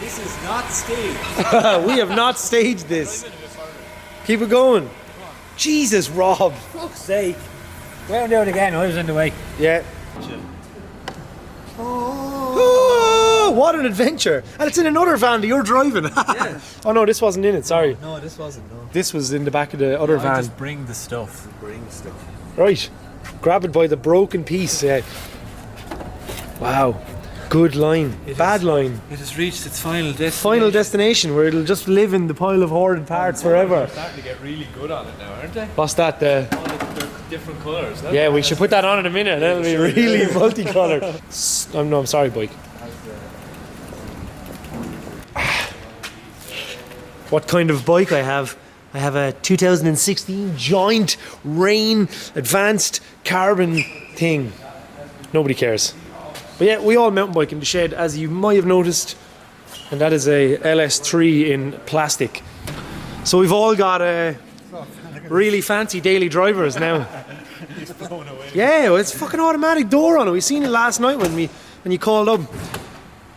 This is not staged. We have not staged this. Keep it going. Jesus, Rob. Fuck's sake. We don't do it again, I was in the way. Yeah. Oh, what an adventure. And it's in another van that you're driving. Yeah. Oh no, this wasn't in it, sorry. No, this wasn't, no. This was in the back of the other van. Just bring the stuff. Right. Grab it by the broken piece, yeah. Wow. Good line. Bad line. It has reached its final destination. Final destination where it'll just live in the pile of hoarded parts forever. They're starting to get really good on it now, aren't they? What's that? They're different colours. Yeah, we should put that on in a minute. That'll be really multicoloured. I'm sorry, bike. What kind of bike I have? I have a 2016 Giant Rain Advanced Carbon thing. Nobody cares. But yeah, we all mountain bike in the shed, as you might have noticed, and that is a LS3 in plastic. So we've all got really fancy daily drivers now. He's blown away. Yeah, well, it's fucking automatic door on it. We seen it last night when you called up.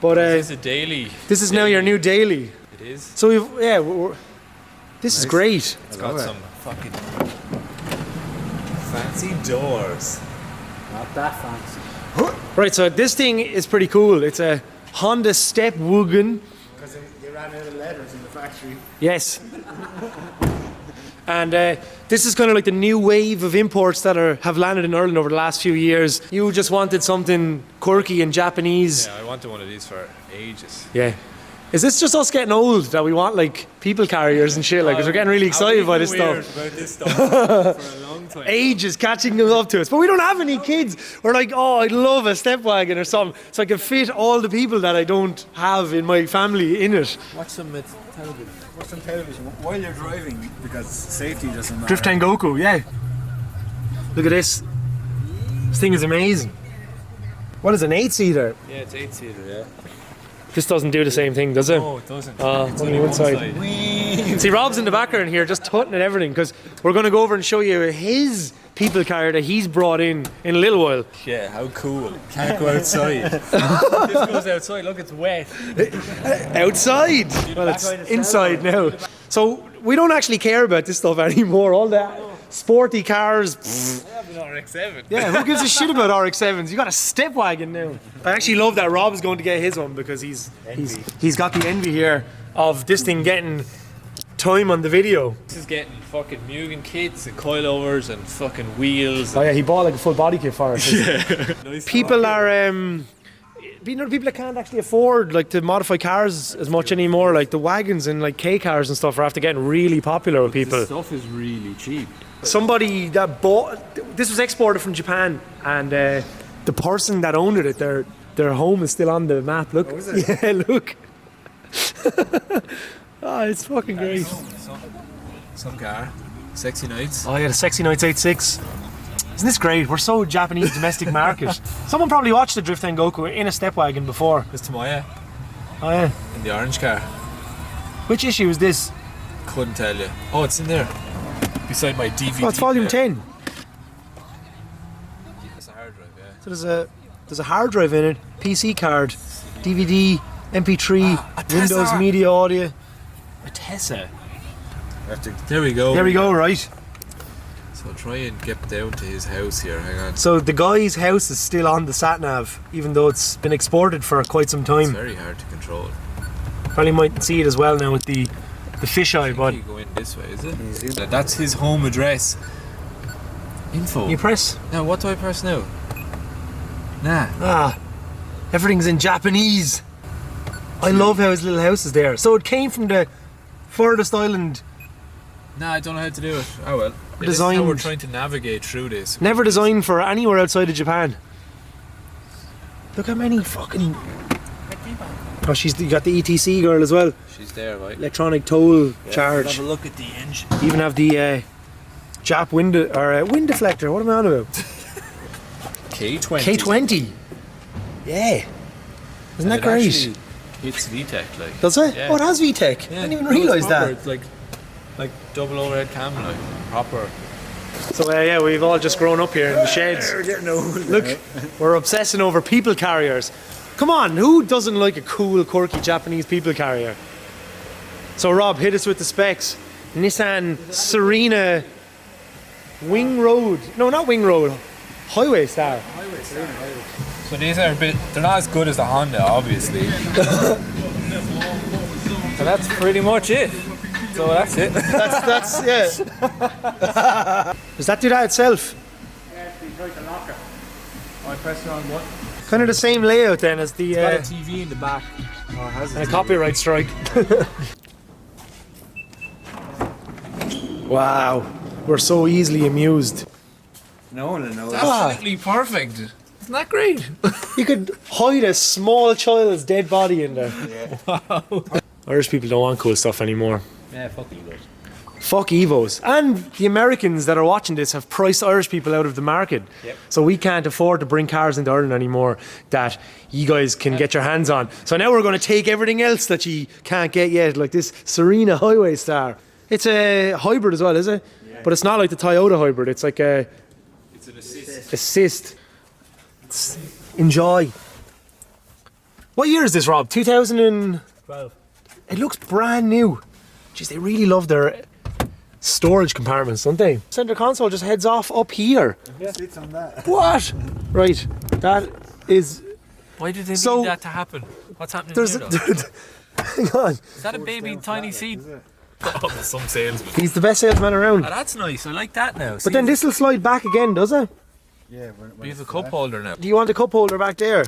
But This is a daily. this is now your new daily. It is. So this is great. It's got some fucking fancy doors. Not that fancy. Right, so this thing is pretty cool. It's a Honda Stepwagon. Because they ran out of letters in the factory. Yes. And this is kind of like the new wave of imports that have landed in Ireland over the last few years. You just wanted something quirky and Japanese. Yeah, I wanted one of these for ages. Yeah. Is this just us getting old that we want like people carriers and shit? Like, because we're getting really excited by this stuff. About this stuff for a long time. Age is catching up to us, but we don't have any kids. We're like, oh, I'd love a step wagon or something, so I can fit all the people that I don't have in my family in it. Watch some television. Watch some television while you're driving, because safety doesn't matter. Drift Tengoku, yeah. Look at this. This thing is amazing. What is an 8-seater? Yeah, it's 8-seater, yeah. This doesn't do the same thing, does it? No, it doesn't. It's only one side. See, Rob's in the background here just tutting at everything, because we're going to go over and show you his people car that he's brought in a little while. Yeah, how cool. Can't go outside. This goes outside, look, it's wet. Outside? Well, it's inside now. So we don't actually care about this stuff anymore. All that sporty cars. I have an RX-7. Yeah, who gives a shit about RX-7s? You got a step wagon now. I actually love that Rob's going to get his one, because he's got the envy here of this thing getting time on the video. This is getting fucking Mugen kits and coilovers and fucking wheels. Oh yeah, he bought like a full body kit for it. Yeah. Nice. People are people that can't actually afford like to modify cars as much anymore. Like the wagons and like K cars and stuff are after getting really popular with people. This stuff is really cheap. Somebody that bought this was exported from Japan, and the person that owned it, their home is still on the map. Look, oh, is it? Yeah, look. Oh, it's fucking great. Some car, Sexy Nights. Oh yeah, the Sexy Nights 86. Isn't this great? We're so Japanese domestic market. Someone probably watched the Drift Tengoku in a step wagon before. It's Tomoya. Oh yeah. In the orange car. Which issue is this? Couldn't tell you. Oh, it's in there. Beside my DVD. Oh, it's volume 10. It's a hard drive, yeah. So there's a hard drive in it, PC card, DVD, MP3, Windows Media Audio. A Tessa. There we go. There we go, right. So I'll try and get down to his house here. Hang on. So the guy's house is still on the sat-nav, even though it's been exported for quite some time. It's very hard to control. Probably might see it as well now with the fisheye, but You go in this way, is it? That's his home address. Info. you press. Now, what do I press now? Nah. Ah, everything's in Japanese. I love how his little house is there. So it came from the furthest island. Nah, I don't know how to do it. Oh well. Yeah, this is Designed. how we're trying to navigate through this. Never designed for anywhere outside of Japan. Look how many fucking... Oh, you got the ETC girl as well. She's there, right? Electronic toll charge. Have a look at the engine. Even have the Jap wind deflector. What am I on about? K20. K20. Yeah. Isn't that great? Actually, it's VTEC, like. Does it? Yeah. Oh, it has VTEC. Yeah. I didn't even No, it's realise proper. that. It's like double overhead cam, like proper. So yeah, we've all just grown up here in the sheds. We're getting old. Look, we're obsessing over people carriers. Come on, who doesn't like a cool, quirky Japanese people carrier? So Rob, hit us with the specs. Nissan Serena Wing Road. No, not Wing Road. Highway Star. So these are they're not as good as the Honda, obviously. So that's pretty much it. So that's it. That's yeah. Does that do that itself? Yeah, you try to lock it. I press it on one. Kind of the same layout then as the Got a TV in the back. Oh, it has and a copyright strike. Wow, we're so easily amused. No one will know It's that. absolutely perfect. Isn't that great? You could hide a small child's dead body in there. Wow. Irish people don't want cool stuff anymore. Yeah, fuck Evos. Fuck Evos. And the Americans that are watching this have priced Irish people out of the market. Yep. So we can't afford to bring cars into Ireland anymore that you guys can get your hands on. So now we're going to take everything else that you can't get yet, like this Serena Highway Star. It's a hybrid as well, is it? Yeah. But it's not like the Toyota hybrid. It's like a... It's an assist. Assist. Enjoy. What year is this, Rob? 2012. It looks brand new. Jeez, they really love their storage compartments, don't they? Center console just heads off up here. Yeah. Sits on that. What? Right. That is... Why did they So- need that to happen? What's happening There's here, a, though? hang on. Is that a baby tiny seat? Some salesman. He's the best salesman around. Oh, that's nice. I like that now. But then this will slide back again, does it? Yeah, we have a cup holder now. Do you want a cup holder back there?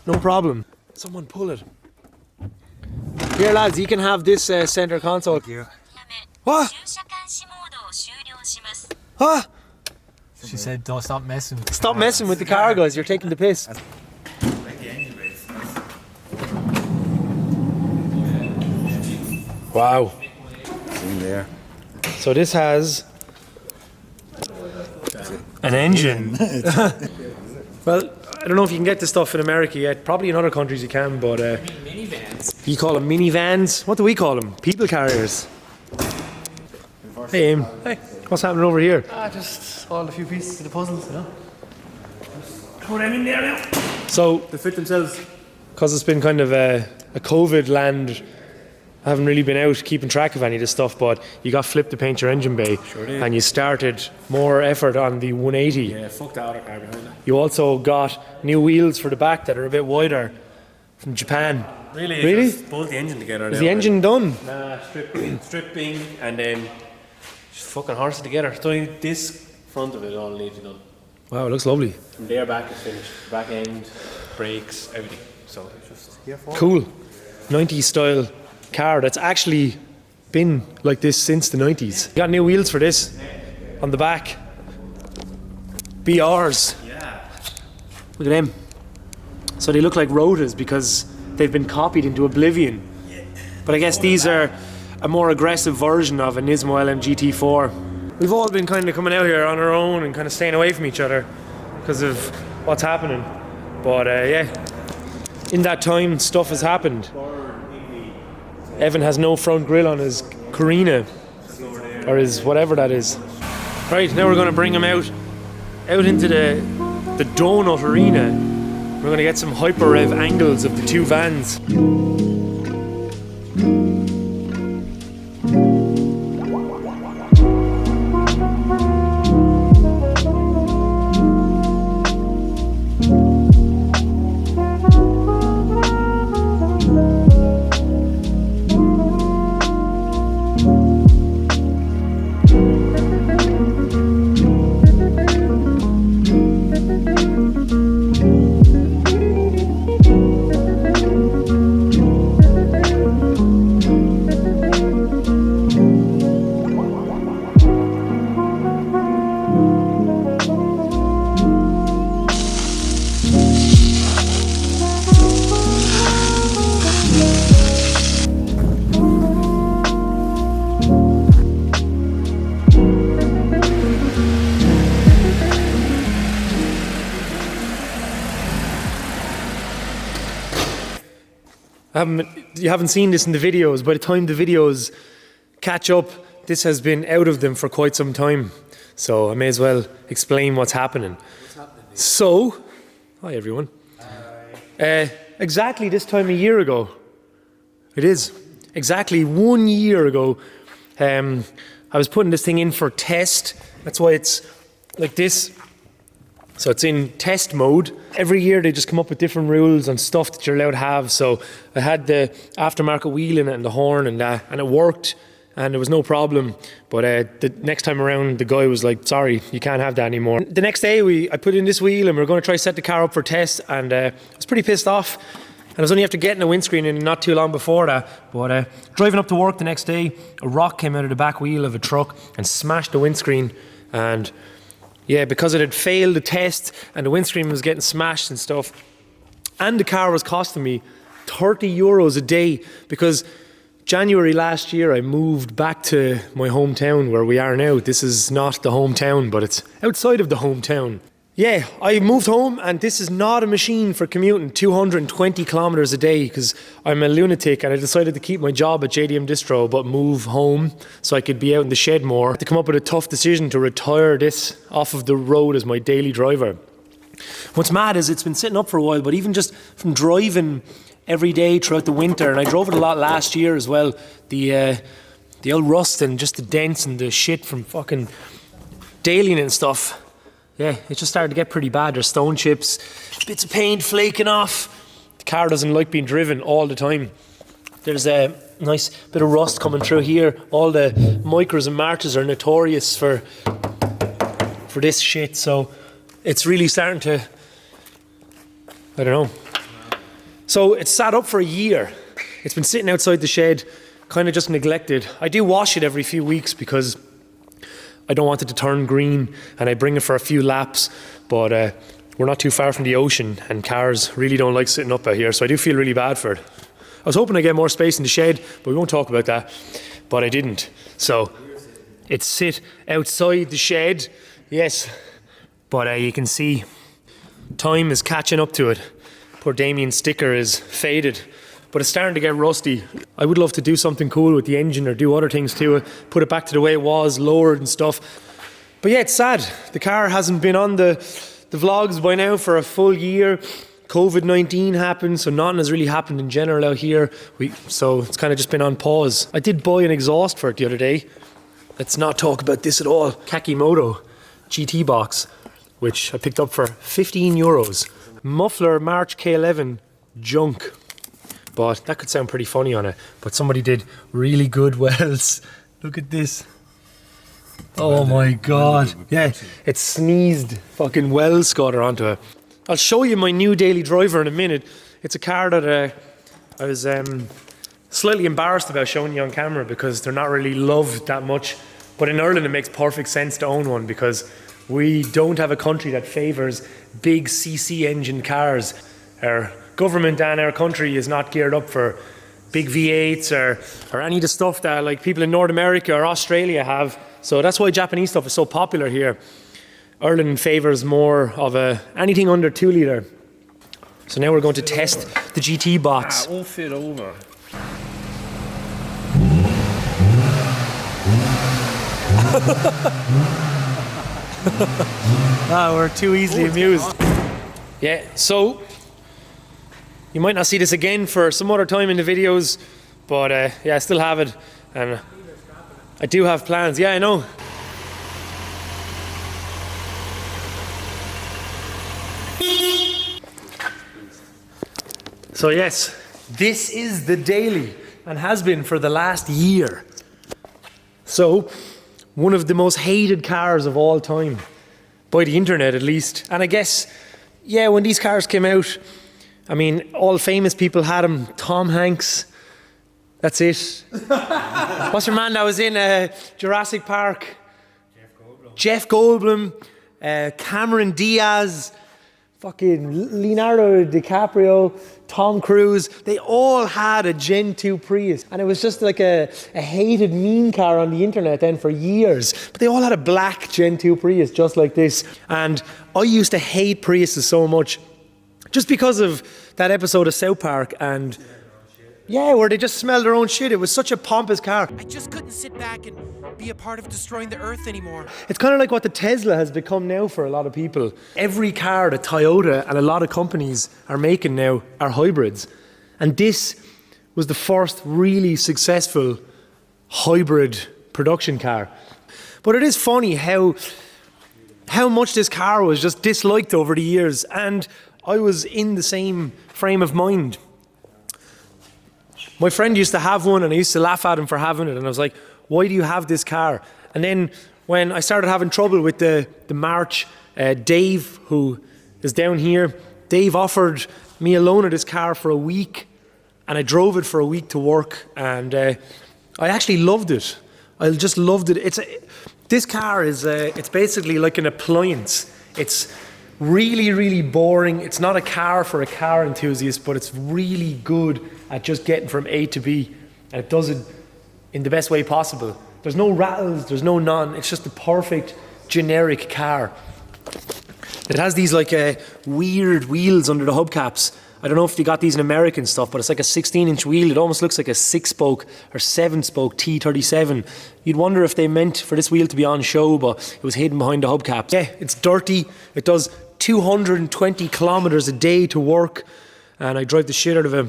No problem. Someone pull it. Here, lads, you can have this center console. Yeah. What? What? She said, "Don't stop messing with." Stop messing with the car, guys. You're taking the piss. Wow. In there. So this has an engine. Well, I don't know if you can get this stuff in America yet. Probably in other countries you can, but Minivans. you call them minivans. What do we call them? People carriers. Hey, Aim. Hey. What's happening over here? Just all a few pieces of the puzzles, you know. Throw them in there now. So they fit themselves. Because it's been kind of a COVID land. I haven't really been out keeping track of any of this stuff, but you got flipped to paint your engine bay. Sure did. And you started more effort on the 180. Yeah, fuck the other car behind it. You also got new wheels for the back that are a bit wider from Japan. Really? Really? Just bolt the engine together. Is the engine done? Nah, stripping and then just fucking horse it together. So this front of it all needs done. Wow, it looks lovely. From there back is finished. Back end, brakes, everything. So it's just here for. Cool. 90s style car that's actually been like this since the 90s. Got new wheels for this on the back. BRs. Yeah. Look at them. So they look like Rotas because they've been copied into oblivion. But I guess these are a more aggressive version of a Nismo LMGT4. We've all been kind of coming out here on our own and kind of staying away from each other because of what's happening. But yeah, in that time stuff has happened. Evan has no front grille on his Carina or his whatever that is. Right, now we're going to bring him out into the donut arena. We're going to get some hyper rev angles of the two vans. You haven't seen this in the videos. By the time the videos catch up, this has been out of them for quite some time. So I may as well explain what's happening. So, hi everyone. Exactly this time a year ago. It is. Exactly 1 year ago. I was putting this thing in for test. That's why it's like this. So it's in test mode. Every year they just come up with different rules on stuff that you're allowed to have. So I had the aftermarket wheel in it and the horn and that, and it worked. And there was no problem, but the next time around, the guy was like, sorry, you can't have that anymore. The next day, I put in this wheel and we were going to try set the car up for test, and I was pretty pissed off. And I was only after getting a windscreen in not too long before that. But driving up to work the next day, a rock came out of the back wheel of a truck and smashed the windscreen. And yeah, because it had failed the test and the windscreen was getting smashed and stuff, and the car was costing me €30 a day, because January last year, I moved back to my hometown where we are now. This is not the hometown, but it's outside of the hometown. Yeah, I moved home, and this is not a machine for commuting 220 kilometres a day, because I'm a lunatic and I decided to keep my job at JDM Distro but move home so I could be out in the shed more. To come up with a tough decision to retire this off of the road as my daily driver. What's mad is it's been sitting up for a while, but even just from driving every day throughout the winter, and I drove it a lot last year as well, the old rust and just the dents and the shit from fucking dailying and stuff, yeah, it just started to get pretty bad. There's stone chips, bits of paint flaking off. The car doesn't like being driven all the time. There's a nice bit of rust coming through here. All the micros and marches are notorious for this shit, so it's really starting to, I don't know. So it's sat up for a year. It's been sitting outside the shed, kind of just neglected. I do wash it every few weeks because I don't want it to turn green, and I bring it for a few laps, but we're not too far from the ocean and cars really don't like sitting up out here, so I do feel really bad for it. I was hoping to get more space in the shed, but we won't talk about that, but I didn't. So it's sit outside the shed, yes, but you can see time is catching up to it. Poor Damien's sticker is faded, but it's starting to get rusty. I would love to do something cool with the engine or do other things to it, put it back to the way it was, lowered and stuff. But yeah, it's sad. The car hasn't been on the vlogs by now for a full year. COVID-19 happened, so nothing has really happened in general out here. So it's kind of just been on pause. I did buy an exhaust for it the other day. Let's not talk about this at all. Kakimoto GT box, which I picked up for €15. Muffler March K11 junk, but that could sound pretty funny on it, but somebody did really good welds. Look at this. Oh my god, yeah, it sneezed fucking weld scutter onto it. I'll show you my new daily driver in a minute. It's a car that I was slightly embarrassed about showing you on camera because they're not really loved that much, but in Ireland it makes perfect sense to own one because we don't have a country that favours big CC engine cars. Our government and our country is not geared up for big V8s or any of the stuff that like people in North America or Australia have. So that's why Japanese stuff is so popular here. Ireland favours more of anything under 2 litre. So now we're going to test the GT box. It won't fit over. We're too easily amused. Yeah, so you might not see this again for some other time in the videos, but yeah, I still have it, and I do have plans. Yeah, I know. So yes, this is the daily, and has been for the last year. So, one of the most hated cars of all time, by the internet at least. And I guess, yeah, when these cars came out, I mean, all famous people had them. Tom Hanks, that's it. What's your man that was in Jurassic Park? Jeff Goldblum. Cameron Diaz. Fucking Leonardo DiCaprio, Tom Cruise, they all had a Gen 2 Prius. And it was just like a hated meme car on the internet then for years. But they all had a black Gen 2 Prius just like this. And I used to hate Priuses so much just because of that episode of South Park and Yeah, where they just smell their own shit. It was such a pompous car. I just couldn't sit back and be a part of destroying the earth anymore. It's kind of like what the Tesla has become now for a lot of people. Every car that Toyota and a lot of companies are making now are hybrids. And this was the first really successful hybrid production car. But it is funny how much this car was just disliked over the years. And I was in the same frame of mind. My friend used to have one and I used to laugh at him for having it. And I was like, why do you have this car? And then when I started having trouble with the March, Dave, who is down here, Dave offered me a loan of this car for a week. And I drove it for a week to work. And I actually loved it. I just loved it. This car is it's basically like an appliance. It's really, really boring. It's not a car for a car enthusiast, but it's really good at just getting from A to B. And it does it in the best way possible. There's no rattles, there's no none. It's just the perfect generic car. It has these like weird wheels under the hubcaps. I don't know if you got these in American stuff, but it's like a 16-inch wheel. It almost looks like a 6-spoke or 7-spoke T37. You'd wonder if they meant for this wheel to be on show, but it was hidden behind the hubcap. Yeah, it's dirty. It does 220 kilometers a day to work, and I drive the shit out of it.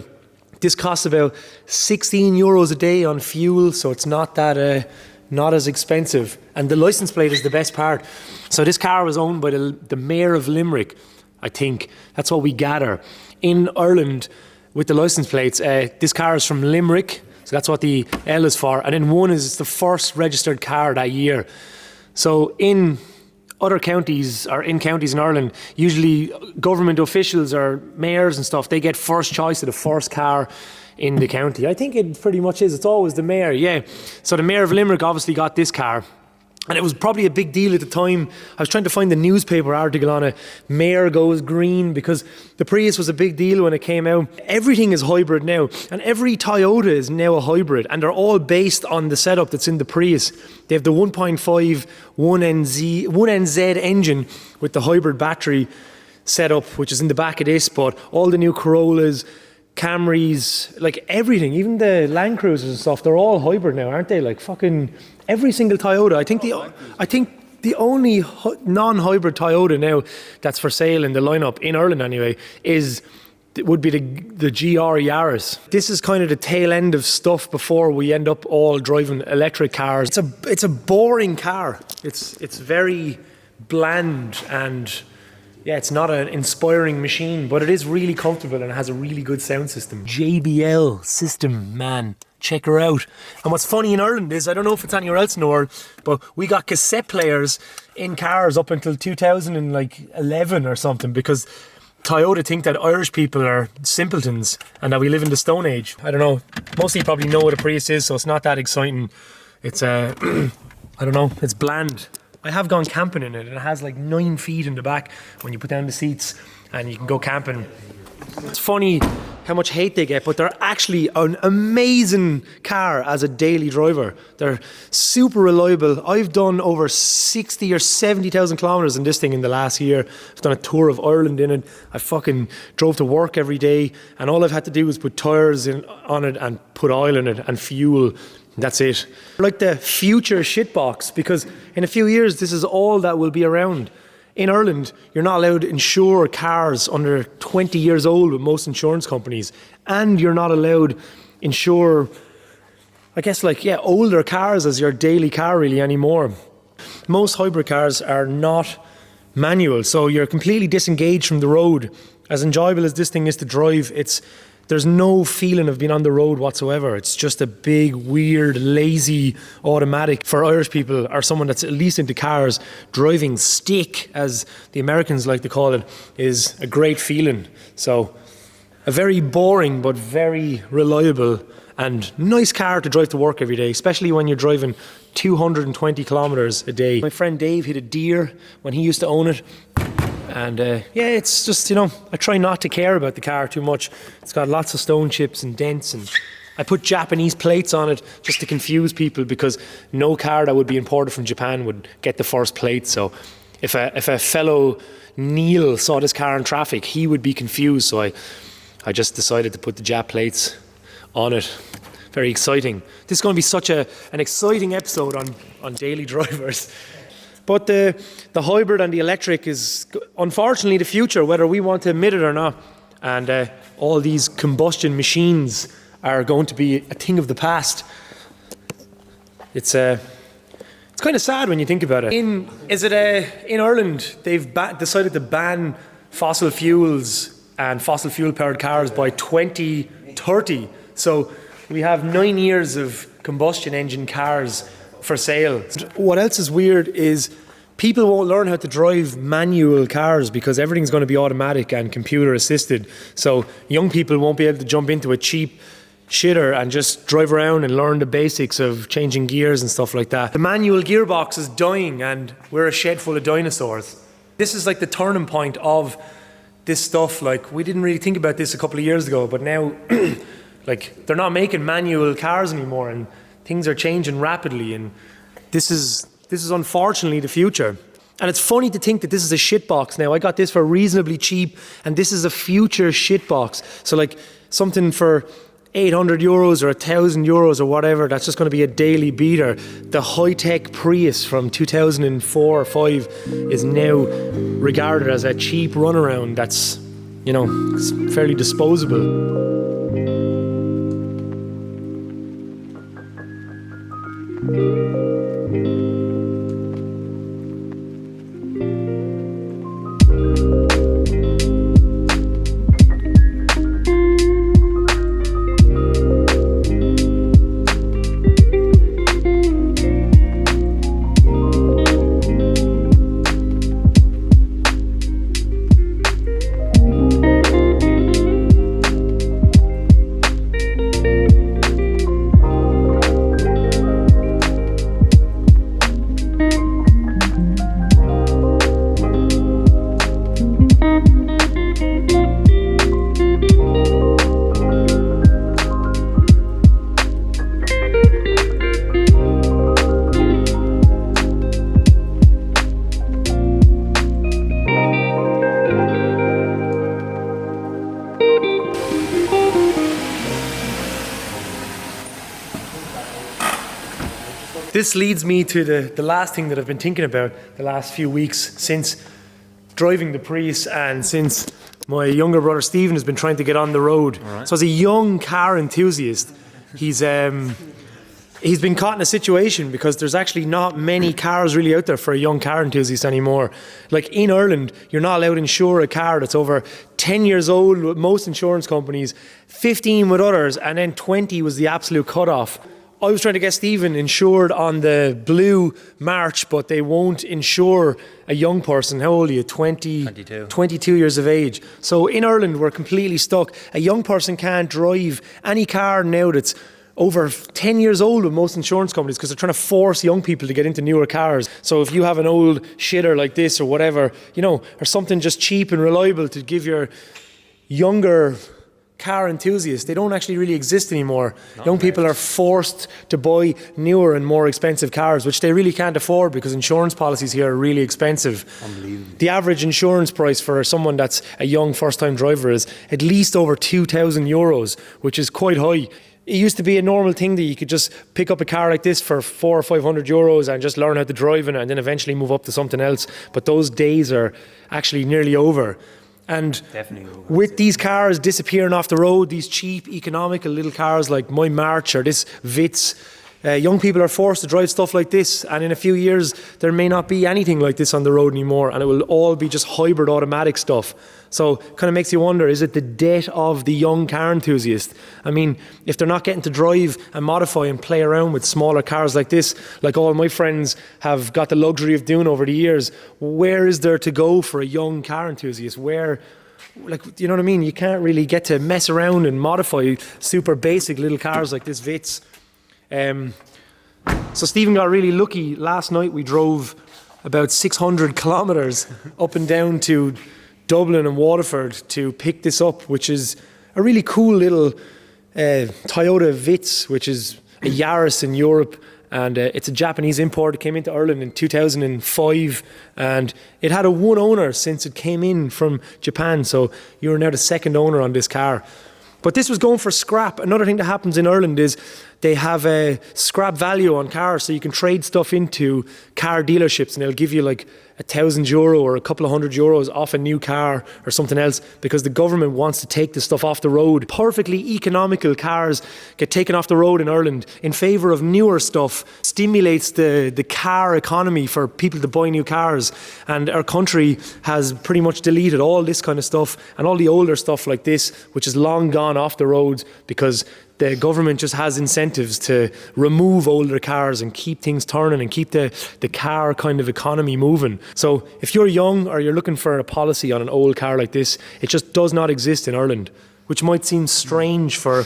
This costs about 16 euros a day on fuel, so it's not that not as expensive. And the license plate is the best part. So this car was owned by the Mayor of Limerick, I think. That's what we gather. In Ireland, with the license plates, this car is from Limerick, so that's what the L is for. And then 1 is the first registered car that year. So in other counties, or in counties in Ireland, usually government officials or mayors and stuff, they get first choice of the first car in the county. I think it pretty much is. It's always the mayor, yeah. So the Mayor of Limerick obviously got this car. And it was probably a big deal at the time. I was trying to find the newspaper article on it. Mayor goes green, because the Prius was a big deal when it came out. Everything is hybrid now. And every Toyota is now a hybrid. And they're all based on the setup that's in the Prius. They have the 1.5 1NZ engine with the hybrid battery setup, which is in the back of this. But all the new Corollas, Camrys, like everything, even the Land Cruisers and stuff, they're all hybrid now, aren't they? Like fucking every single Toyota. I think the only non-hybrid Toyota now that's for sale in the lineup in Ireland anyway would be the GR Yaris. This is kind of the tail end of stuff before we end up all driving electric cars. It's a boring car. It's very bland, and yeah, it's not an inspiring machine, but it is really comfortable and it has a really good sound system. JBL system, man. Check her out. And what's funny in Ireland is, I don't know if it's anywhere else in the world, but we got cassette players in cars up until 2011 or something, because Toyota think that Irish people are simpletons and that we live in the Stone Age. I don't know. Most of you probably know what a Prius is, so it's not that exciting. It's I don't know, it's bland. I have gone camping in it, and it has like 9 feet in the back when you put down the seats and you can go camping. It's funny how much hate they get, but they're actually an amazing car as a daily driver. They're super reliable. I've done over 60 or 70,000 kilometers in this thing in the last year. I've done a tour of Ireland in it. I fucking drove to work every day, and all I've had to do was put tyres on it and put oil in it and fuel. That's it. Like the future shitbox, because in a few years this is all that will be around. In Ireland, you're not allowed to insure cars under 20 years old with most insurance companies, and you're not allowed insure, I guess, older cars as your daily car really anymore. Most hybrid cars are not manual, so you're completely disengaged from the road. As enjoyable as this thing is to drive, there's no feeling of being on the road whatsoever. It's just a big, weird, lazy automatic. For Irish people, or someone that's at least into cars, driving stick, as the Americans like to call it, is a great feeling. So, a very boring but very reliable and nice car to drive to work every day, especially when you're driving 220 kilometers a day. My friend Dave hit a deer when he used to own it. And it's just, I try not to care about the car too much. It's got lots of stone chips and dents, and I put Japanese plates on it just to confuse people, because no car that would be imported from Japan would get the first plate. So if a fellow Neil saw this car in traffic, he would be confused. So I just decided to put the Jap plates on it. Very exciting. This is going to be such an exciting episode on daily drivers. But the hybrid and the electric is unfortunately the future, whether we want to admit it or not. And all these combustion machines are going to be a thing of the past. It's kind of sad when you think about it. In Ireland, they've decided to ban fossil fuels and fossil fuel powered cars by 2030. So we have 9 years of combustion engine cars for sale. What else is weird is people won't learn how to drive manual cars because everything's going to be automatic and computer assisted. So young people won't be able to jump into a cheap shitter and just drive around and learn the basics of changing gears and stuff like that. The manual gearbox is dying and we're a shed full of dinosaurs. This is like the turning point of this stuff. Like, we didn't really think about this a couple of years ago, but now like they're not making manual cars anymore and things are changing rapidly, and this is unfortunately the future. And it's funny to think that this is a shitbox now. I got this for reasonably cheap and this is a future shitbox. So like something for 800 euros or 1,000 euros or whatever, that's just going to be a daily beater. The high-tech Prius from 2004 or 5 is now regarded as a cheap runaround that's, it's fairly disposable. This leads me to the last thing that I've been thinking about the last few weeks since driving the Prius and since my younger brother Stephen has been trying to get on the road. Right. So as a young car enthusiast, he's been caught in a situation because there's actually not many cars really out there for a young car enthusiast anymore. Like in Ireland, you're not allowed to insure a car that's over 10 years old with most insurance companies, 15 with others, and then 20 was the absolute cutoff. I was trying to get Stephen insured on the blue March, but they won't insure a young person. How old are you? 22 years of age. So in Ireland, we're completely stuck. A young person can't drive any car now that's over 10 years old with most insurance companies because they're trying to force young people to get into newer cars. So if you have an old shitter like this or whatever, or something just cheap and reliable to give your younger car enthusiasts, they don't actually really exist anymore. Young people are forced to buy newer and more expensive cars, which they really can't afford because insurance policies here are really expensive. Unbelievable. The average insurance price for someone that's a young first-time driver is at least over 2,000 euros, which is quite high. It used to be a normal thing that you could just pick up a car like this for 400 or 500 euros and just learn how to drive in it and then eventually move up to something else. But those days are actually nearly over. And with these cars disappearing off the road, these cheap, economical little cars like my March or this Vitz, young people are forced to drive stuff like this. And in a few years, there may not be anything like this on the road anymore. And it will all be just hybrid automatic stuff. So it kind of makes you wonder, is it the death of the young car enthusiast? I mean, if they're not getting to drive and modify and play around with smaller cars like this, like all my friends have got the luxury of doing over the years, where is there to go for a young car enthusiast? Where, you know what I mean? You can't really get to mess around and modify super basic little cars like this Vitz. So Stephen got really lucky. Last night we drove about 600 kilometres up and down to Dublin and Waterford to pick this up, which is a really cool little Toyota Vitz, which is a Yaris in Europe, and it's a Japanese import. It came into Ireland in 2005, and it had a one owner since it came in from Japan, so you're now the second owner on this car. But this was going for scrap. Another thing that happens in Ireland is they have a scrap value on cars, so you can trade stuff into car dealerships and they'll give you like €1,000 or a couple of €100 off a new car or something else because the government wants to take the stuff off the road. Perfectly economical cars get taken off the road in Ireland in favour of newer stuff, stimulates the car economy for people to buy new cars. And our country has pretty much deleted all this kind of stuff and all the older stuff like this, which is long gone off the roads because the government just has incentives to remove older cars and keep things turning and keep the car kind of economy moving. So if you're young or you're looking for a policy on an old car like this, it just does not exist in Ireland, which might seem strange for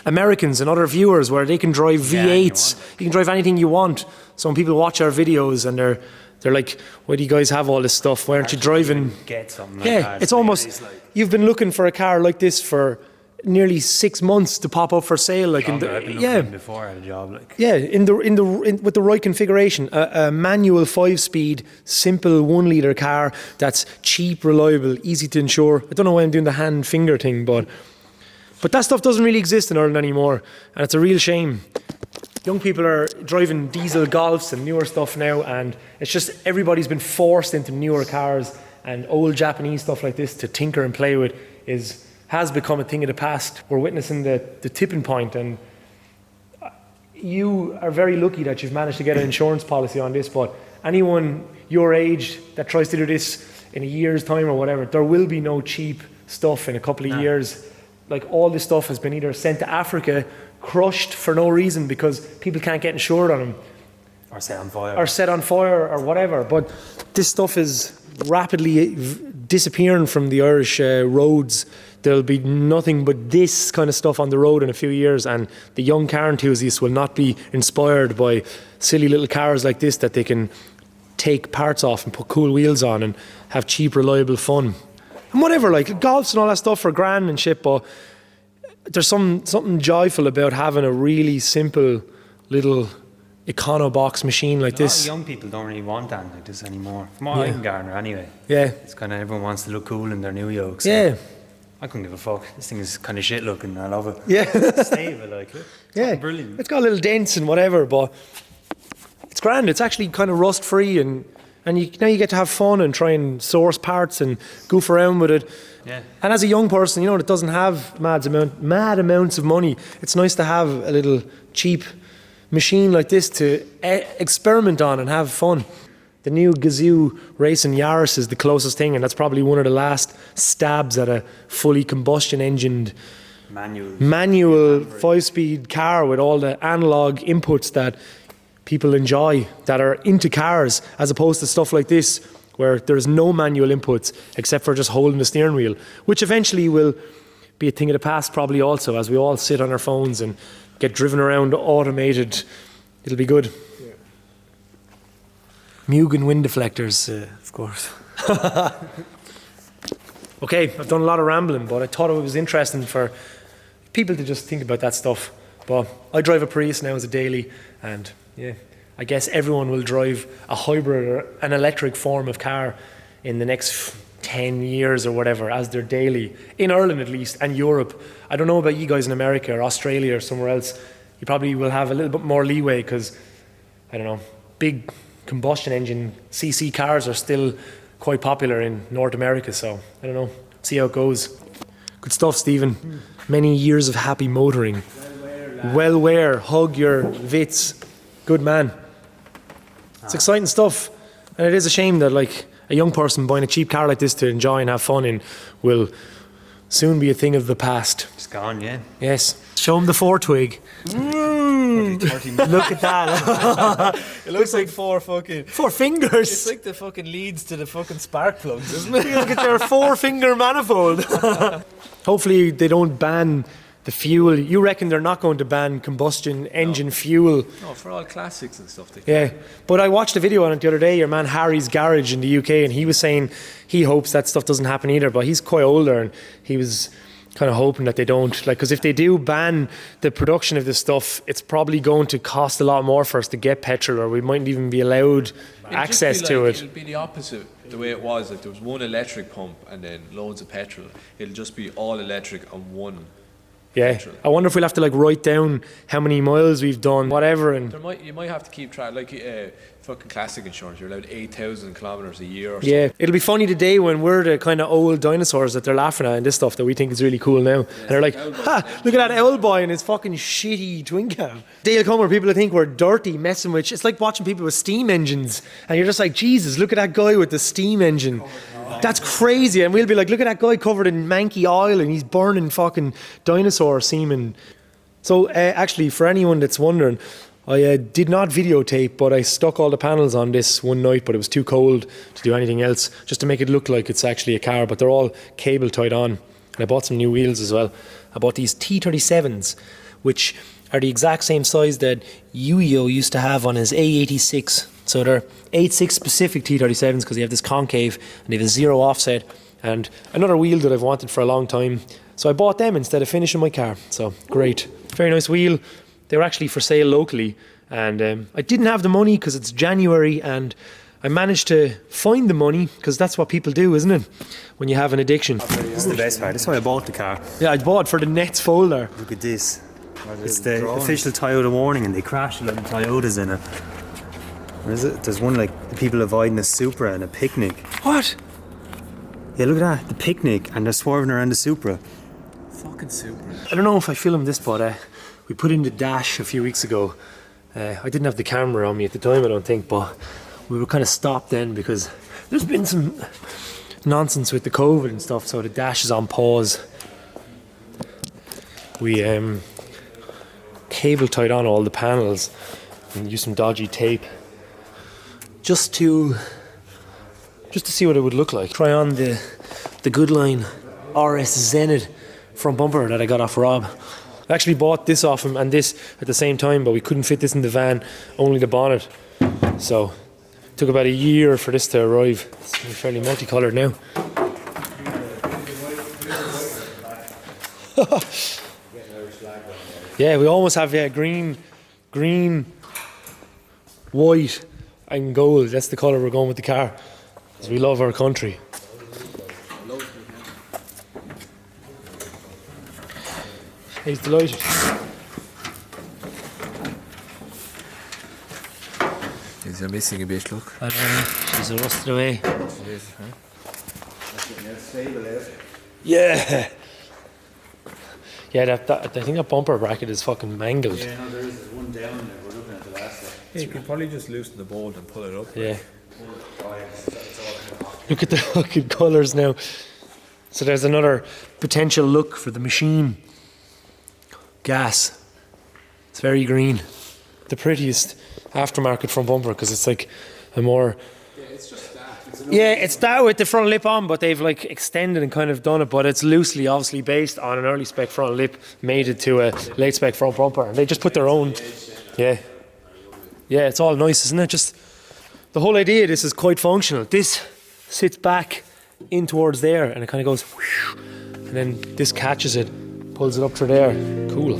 Americans and other viewers where they can drive V8s. You can drive anything you want. So when people watch our videos and they're like, why do you guys have all this stuff? Why aren't you driving? Get something like that. It's almost, you've been looking for a car like this for nearly 6 months to pop up for sale, like I've been looking before I had a job, like. Yeah, with the right configuration, a manual 5-speed, simple 1 litre car that's cheap, reliable, easy to insure. I don't know why I'm doing the hand finger thing, but that stuff doesn't really exist in Ireland anymore, and it's a real shame. Young people are driving diesel Golfs and newer stuff now, and it's just everybody's been forced into newer cars, and old Japanese stuff like this to tinker and play with has become a thing of the past. We're witnessing the tipping point, and you are very lucky that you've managed to get an insurance policy on this, but anyone your age that tries to do this in a year's time or whatever, there will be no cheap stuff in a couple of years. Like, all this stuff has been either sent to Africa, crushed for no reason because people can't get insured on them, Or set on fire. or whatever. But this stuff is rapidly disappearing from the Irish roads. There'll be nothing but this kind of stuff on the road in a few years, and the young car enthusiasts will not be inspired by silly little cars like this that they can take parts off and put cool wheels on and have cheap, reliable fun. And whatever, like Golfs and all that stuff are grand and shit, but there's something joyful about having a really simple little econo box machine like this. A lot of young people don't really want that like this anymore. From what I can garner anyway. Yeah. It's kind of everyone wants to look cool in their new yokes. Yeah. I couldn't give a fuck. This thing is kind of shit looking. I love it. Yeah. It's stable, like. Yeah. Brilliant. It's got little dents and whatever, but it's grand. It's actually kind of rust free, and now you get to have fun and try and source parts and goof around with it. Yeah. And as a young person, that doesn't have mad amounts of money, it's nice to have a little cheap machine like this to experiment on and have fun. The new Gazoo Racing Yaris is the closest thing, and that's probably one of the last stabs at a fully combustion engined manual 5-speed car with all the analog inputs that people enjoy, that are into cars, as opposed to stuff like this where there's no manual inputs except for just holding the steering wheel, which eventually will be a thing of the past probably also, as we all sit on our phones and get driven around automated. It'll be good. Yeah. Mugen wind deflectors, of course. Okay, I've done a lot of rambling, but I thought it was interesting for people to just think about that stuff. But I drive a Prius now as a daily, and yeah, I guess everyone will drive a hybrid or an electric form of car in the next 10 years or whatever as their daily, in Ireland at least, and Europe. I don't know about you guys in America or Australia or somewhere else. You probably will have a little bit more leeway because, I don't know, big combustion engine CC cars are still quite popular in North America, so I don't know, see how it goes. Good stuff, Stephen. Many years of happy motoring. Well wear, hug your Vits. Good man. It's exciting stuff, and it is a shame that like a young person buying a cheap car like this to enjoy and have fun in will soon be a thing of the past. It's gone, yeah. Yes. Show him the 4-twig. Look at that. It looks like four fingers. It's like the fucking leads to the fucking spark plugs, isn't it? Look at their 4-finger manifold. Hopefully they don't ban the fuel. You reckon they're not going to ban combustion engine fuel? No, for all classics and stuff. Yeah, but I watched a video on it the other day, your man Harry's Garage in the UK, and he was saying he hopes that stuff doesn't happen either, but he's quite older, and he was kind of hoping that they don't, like, because if they do ban the production of this stuff, it's probably going to cost a lot more for us to get petrol, or we mightn't even be allowed access to it. It'll be the opposite, the way it was. If there was one electric pump and then loads of petrol, it'll just be all electric on one. Yeah, petrol. I wonder if we'll have to like write down how many miles we've done, whatever, and You might have to keep track, like fucking classic insurance. You're allowed 8,000 kilometers a year or yeah, something. it'll be funny the day when we're the kind of old dinosaurs that they're laughing at and this stuff that we think is really cool now. And they're like, ha, look at that owl boy and his fucking shitty twin cam. Day will come where people think we're dirty, messing with, it's like watching people with steam engines. And you're just like, Jesus, look at that guy with the steam engine. That's crazy. And we'll be like, look at that guy covered in manky oil and he's burning fucking dinosaur semen. So actually, for anyone that's wondering, I did not videotape, but I stuck all the panels on this one night, but it was too cold to do anything else, just to make it look like it's actually a car, but they're all cable tied on. And I bought some new wheels as well. I bought these T37s, which are the exact same size that Yuyo used to have on his AE86. So they're 86 specific T37s because they have this concave and they have a zero offset, and another wheel that I've wanted for a long time. So I bought them instead of finishing my car. So great. Very nice wheel. They were actually for sale locally, and I didn't have the money because it's January, and I managed to find the money because that's what people do, isn't it? When you have an addiction. This is the best part. That's why I bought the car. Yeah, I bought it for the Nets folder. Look at this. It's the official Toyota warning, and they crash a lot of Toyotas in it. Where is it? There's one like the people avoiding a Supra and a picnic. What? Yeah, look at that. The picnic, and they're swerving around the Supra. Fucking super. I don't know if I filmed this, but we put in the dash a few weeks ago. I didn't have the camera on me at the time, I don't think, but we were kind of stopped then because there's been some nonsense with the COVID and stuff, so the dash is on pause. We cable tied on all the panels and used some dodgy tape just to see what it would look like. Try on the Goodline RS Zenith front bumper that I got off Rob. I actually bought this off him and this at the same time, but we couldn't fit this in the van, only the bonnet. So it took about a year for this to arrive. It's fairly multicoloured now. Yeah, we almost have green, white and gold. That's the colour we're going with the car, because we love our country. He's delighted. Is there missing a bit, look? I don't know. She's rusted away. Yeah. Yeah, I think that bumper bracket is fucking mangled. Yeah, no, there is one down there. We're looking at the last one. Yeah, you can probably just loosen the bolt and pull it up. Yeah. Look at the fucking colours now. So there's another potential look for the machine. Gas. It's very green. The prettiest aftermarket front bumper because it's like a more... Yeah, it's just that. It's that with the front lip on, but they've like extended and kind of done it, but it's loosely obviously based on an early spec front lip made it to a late spec front bumper, and they just put their own... Yeah, it's all nice, isn't it? Just the whole idea of this is quite functional. This sits back in towards there and it kind of goes whoosh, and then this catches it, pulls it up through there. Cool.